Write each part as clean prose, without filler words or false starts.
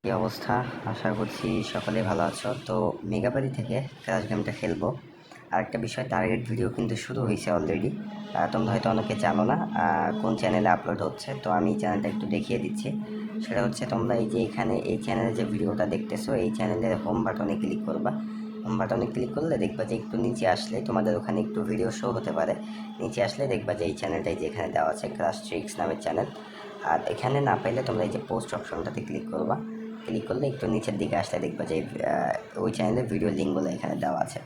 কী অবস্থা? আশা করছি সকলে ভালো আছো। তো মেগাবাড়ি থেকে ক্রাশ গেমটা খেলবো। আরেকটা বিষয়, টার্গেট ভিডিও কিন্তু শুরু হয়েছে অলরেডি। তোমরা হয়তো অনেকে জানো না কোন চ্যানেলে আপলোড হচ্ছে, তো আমি চ্যানেলটা একটু দেখিয়ে দিচ্ছি। সেটা হচ্ছে, তোমরা এই যে এখানে এই চ্যানেলে যে ভিডিওটা দেখতেছো, এই চ্যানেলের হোম বাটনে ক্লিক করবা। হোম বাটনে ক্লিক করলে দেখবা যে একটু নিচে আসলে তোমাদের ওখানে একটু ভিডিও শো হতে পারে। নিচে আসলে দেখবা যে এই চ্যানেলটাই যে এখানে দেওয়া আছে, ক্রাশ ট্রিক্স নামের চ্যানেল। আর এখানে না পাইলে তোমরা এই যে পোস্ট অপশনটাতে ক্লিক করবা। ক্লিক করলে একটু নিচের দিকে আসলে দেখবা যে ওই চ্যানেলের ভিডিও লিঙ্কগুলো এখানে দেওয়া আছে।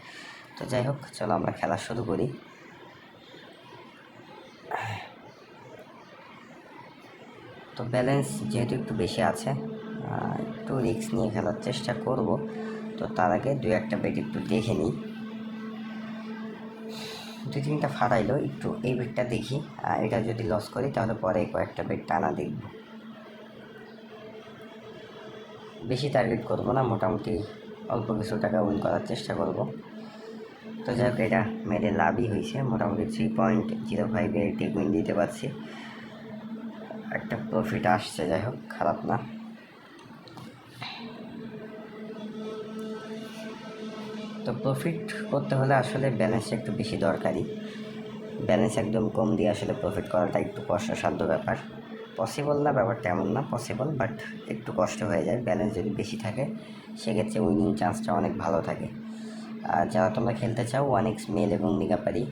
তো যাই হোক, চলো আমরা খেলা শুরু করি। তো ব্যালেন্স যেহেতু একটু বেশি আছে, একটু রিস্ক নিয়ে খেলার চেষ্টা করব। তো তার আগে দুই একটা বেট একটু দেখে নিই। দুই তিনটা ফাটাইলো, একটু এই বেটটা দেখি। এটা যদি লস করি তাহলে পরে কয়েকটা বেট টানা দেখব। বেশি টার্গেট করবো না, মোটামুটি অল্প কিছু টাকা উইন করার চেষ্টা করব। তো যাই হোক, এটা মেরে লাভই হয়েছে, মোটামুটি 3.05-এর টেক উইন দিতে পারছি। একটা প্রফিট আসছে, যাই হোক খারাপ না। তো প্রফিট করতে হলে আসলে ব্যালেন্সটা একটু বেশি দরকারি। ব্যালেন্স একদম কম দিয়ে আসলে প্রফিট করাটা একটু কষ্টসাধ্য ব্যাপার। পসিবল না, ব্যাপারটা এমন না, পসিবল, বাট একটু কষ্ট হয়ে যায়। ব্যালেন্স যদি বেশি থাকে সেক্ষেত্রে উইনিং চান্সটা অনেক ভালো থাকে। আর যারা তোমরা খেলতে চাও 1x মেল এবং মেগাপারি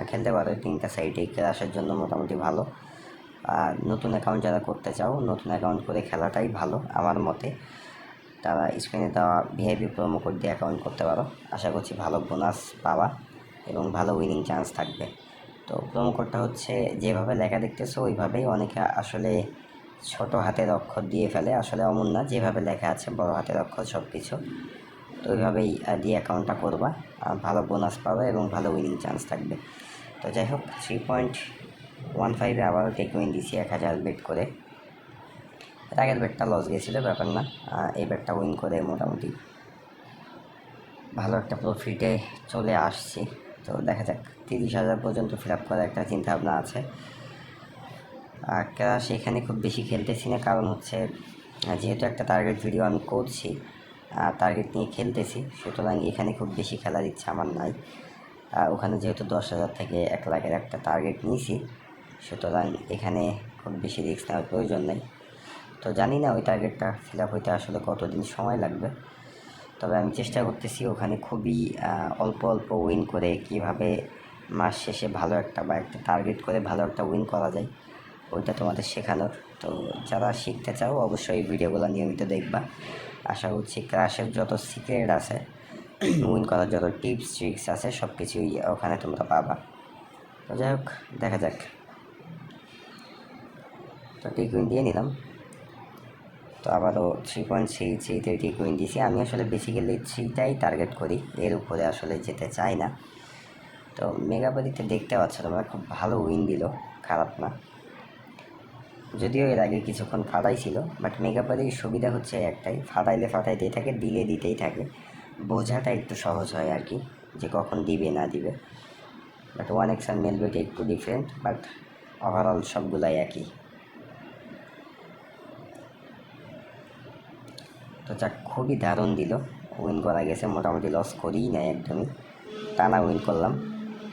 খেলতে পারো, তিনটা সাইডে আসার জন্য মোটামুটি ভালো। আর নতুন অ্যাকাউন্ট যারা করতে চাও, নতুন অ্যাকাউন্ট করে খেলাটাই ভালো আমার মতে। তারা স্ক্রিনে দেওয়া ভিআইপি প্রোমো কোড দিয়ে অ্যাকাউন্ট করতে পারো। আশা করছি ভালো বোনাস পাওয়া এবং ভালো উইনিং চান্স থাকবে। তো প্রোমো কোডটা হচ্ছে যেভাবে লেখা দেখতেছো ওইভাবেই, অনেকে আসলে ছোট হাতের অক্ষর দিয়ে ফেলে, আসলে অমন না, যেভাবে লেখা আছে বড় হাতের অক্ষর সব কিছু। তো ওইভাবেই দিয়ে অ্যাকাউন্টটা করবা, ভালো বোনাস পাবে এবং ভালো উইনিং চান্স থাকবে। তো যাই হোক, 3.15-এ আবারও টেক উইন দিছি 1000 বেট করে। এর আগের বেটটা লস গেছিলো, ব্যাপার না। এই বেটটা উইন করে মোটামুটি ভালো একটা প্রফিটে চলে আসছি। তো দেখা যাক, 30,000 পর্যন্ত ফিল আপ করার একটা চিন্তাভাবনা আছে। ক্রাশ এখানে খুব বেশি খেলতেছি না, কারণ হচ্ছে যেহেতু একটা টার্গেট ভিডিও আমি করছি, টার্গেট নিয়ে খেলতেছি, সুতরাং এখানে খুব বেশি খেলার ইচ্ছা আমার নাই। ওখানে যেহেতু 10,000 থেকে 1 লাখের একটা টার্গেট নিয়েছি, সুতরাং এখানে খুব বেশি রিস্ক নেওয়ার প্রয়োজন নেই। তো জানি না ওই টার্গেটটা ফিল আপ হইতে আসলে কতদিন সময় লাগবে, তবে আমি চেষ্টা করতেছি ওখানে খুবই অল্প অল্প উইন করে কিভাবে মাস শেষে ভালো একটা বা একটা টার্গেট করে ভালো একটা উইন করা যায়, ওইটা তোমাদের শেখানোর। তো যারা শিখতে চাও অবশ্যই ভিডিওগুলো নিয়মিত দেখবা। আশা করছি ক্রাশের যত সিক্রেট আছে, উইন করার যত টিপস ট্রিক্স আছে, সব কিছুই ওখানে তোমরা পাবা। তো যাই হোক, দেখা যাক। তো টিক উইন দিয়ে নিলাম। তো আবারও 3.33-তে টিক উইন দিয়েছি। আমি আসলে বেসিক্যালি 3টাই টার্গেট করি, এর উপরে আসলে যেতে চাই না। তো মেগাবাড়িতে দেখতে পাচ্ছ তোমরা, খুব ভালো উইন দিল, খারাপ না। যদিও এর আগে কিছুক্ষণ ফাটাইছিল, বাট মেগাবাড়ির সুবিধা হচ্ছে একটাই, ফাটাইলে ফাটাইতেই থাকে, দিলে দিতেই থাকে। বোঝাটা একটু সহজ হয় আর কি, যে কখন দিবে না দিবে। বাট 1x আর মেলবেটে একটু ডিফারেন্ট, বাট ওভারঅল সবগুলাই একই। তো যাক, খুবই দারুণ দিল, উইন করা গেছে, মোটামুটি লস করিই নাই, একদমই টানা উইন করলাম।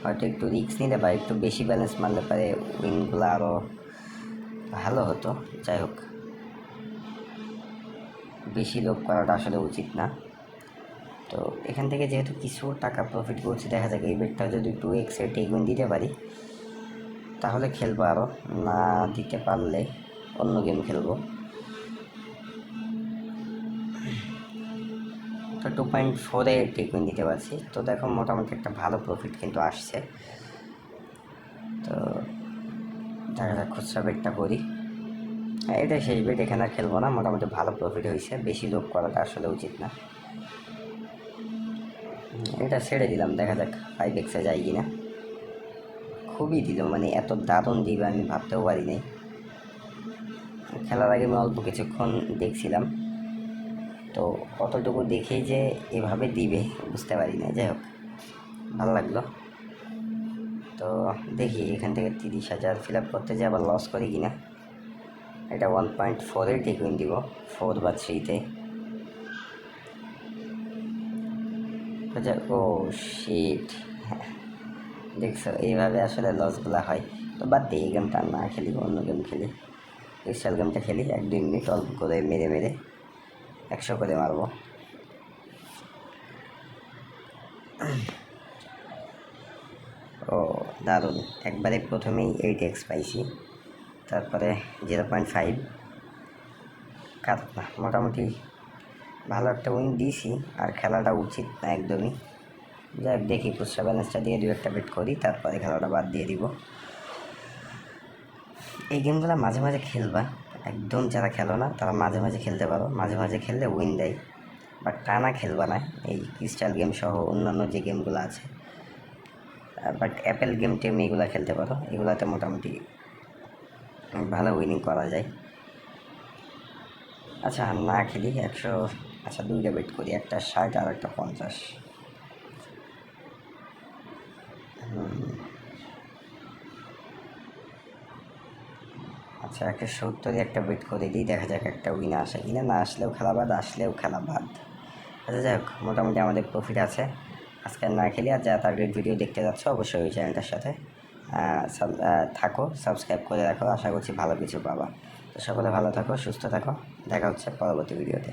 হয়তো একটু রিস্ক নিলে বা একটু বেশি ব্যালেন্স মারলে পারে উইনগুলো আরও ভালো হতো। যাই হোক, বেশি লোভ করাটা আসলে উচিত না। তো এখান থেকে যেহেতু কিছু টাকা প্রফিট করছি, দেখা যাক এই বেটটা যদি 2x-এর টেক উইন দিতে পারি তাহলে খেলবো, আরও না দিতে পারলে অন্য গেম খেলবো। তো 2.4-এ টেক উইন দিতে পারছি। তো দেখো, মোটামুটি একটা ভালো প্রফিট কিন্তু আসছে। তো দেখা যাক, খুচরা বেটটা করি। এটাই শেষ বেট, এখানে আর খেলবো না, মোটামুটি ভালো প্রফিট হয়েছে, বেশি লোভ করাটা আসলে উচিত না। এটা ছেড়ে দিলাম, দেখা যাক 5x-এ যাই কিনা। খুবই দিল, মানে এত দারুণ দিবে আমি ভাবতেও পারি নাই। খেলার আগে আমি অল্প কিছুক্ষণ দেখছিলাম, তো অতটুকু দেখেই যে এভাবে দিবে বুঝতে পারি না। যাই হোক, ভালো লাগলো। তো দেখি এখান থেকে 30,000 ফিল আপ করতে যে আবার লস করি কিনা। এটা 1.4-এর টেক উইন দিব, 4 বা 3-তে। ও শিট, দেখছো এইভাবে আসলে লসগুলো হয়। তো বাদ দিই, এই গেমটা আর না খেলি, অন্য গেম খেলি। ক্রিস্টাল গেমটা খেলি 1-2 মিনিট অল্প করে মেরে মেরে 100 করে মারবো। ও দারুণ, একবারে প্রথমেই 8x পাইছি, তারপরে 0.5 খারাপ না, মোটামুটি ভালো একটা উইন দিয়েছি। আর খেলাটা উচিত না একদমই। যাই হোক, দেখি খুচরা ব্যালেন্সটা দিয়ে 2-1টা বেট করি, তারপরে খেলাটা বাদ দিয়ে দিব। এই গেমগুলো মাঝে মাঝে খেলবা, একদম যারা খেলো না তারা মাঝে মাঝে খেলতে পারো, মাঝে মাঝে খেললে উইন দেয়, বাট টানা খেলবা না এই ক্রিস্টাল গেম সহ অন্যান্য যে গেমগুলো আছে। বাট অ্যাপেল গেম টেম এগুলো খেলতে পারো, এগুলোতে মোটামুটি ভালো উইনিং করা যায়। আচ্ছা না খেলি 100, আচ্ছা 2টা বেট করি, একটা 60 আর একটা 50। আচ্ছা 170 একটা বেট করে দিই, দেখা যাক একটা উইন আসে কিনা, না আসলেও খেলা বাদ, আসলেও খেলা বাদ। আচ্ছা যাই হোক, মোটামুটি আমাদের প্রফিট আছে। আজকে না খেলি, আর যারা টার্গেট ভিডিও দেখতে যাচ্ছ অবশ্যই ওই চ্যানেলটার সাথে থাকো, সাবস্ক্রাইব করে রাখো, আশা করছি ভালো কিছু পাবা। তো সকলে ভালো থাকো, সুস্থ থাকো, দেখা হচ্ছে পরবর্তী ভিডিওতে।